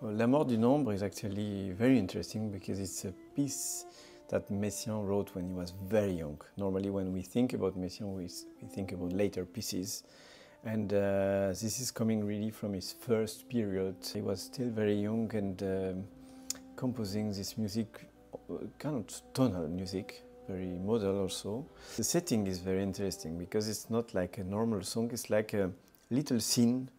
Well, La Mort du Nombre is actually very interesting because it's a piece that Messiaen wrote when he was very young. Normally when we think about Messiaen, we think about later pieces. And this is coming really from his first period. He was still very young and composing this music, kind of tonal music, very modal also. The setting is very interesting because it's not like a normal song, it's like a little scene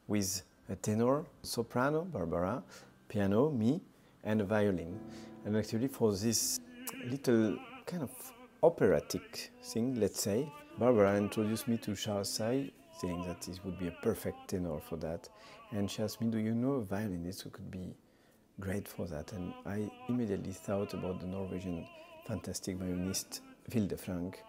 with a tenor, soprano, Barbara, piano, me, and a violin. And actually for this little kind of operatic thing, let's say, Barbara introduced me to Charles Say, saying that this would be a perfect tenor for that. And she asked me, do you know a violinist who could be great for that? And I immediately thought about the Norwegian fantastic violinist Vilde Frank.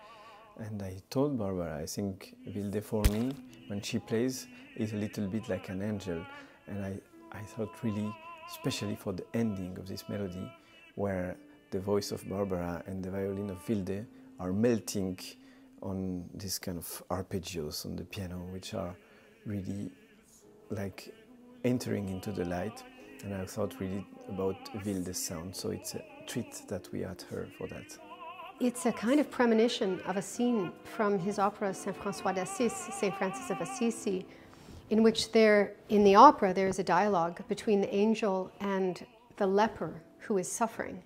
And I told Barbara, I think Vilde for me, when she plays, is a little bit like an angel. And I thought really, especially for the ending of this melody, where the voice of Barbara and the violin of Vilde are melting on this kind of arpeggios on the piano, which are really like entering into the light. And I thought really about Vilde's sound, so it's a treat that we had her for that. It's a kind of premonition of a scene from his opera Saint François d'Assise, Saint Francis of Assisi, in which in the opera there is a dialogue between the angel and the leper who is suffering.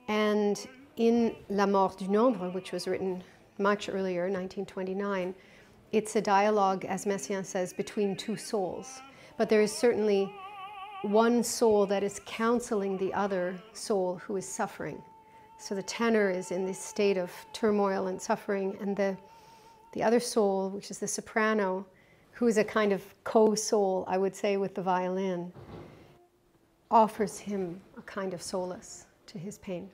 And in La Mort du Nombre, which was written much earlier, 1929, it's a dialogue, as Messiaen says, between two souls. But there is certainly one soul that is counseling the other soul who is suffering. So the tenor is in this state of turmoil and suffering, and the other soul, which is the soprano, who is a kind of co-soul, I would say, with the violin, offers him a kind of solace to his pain.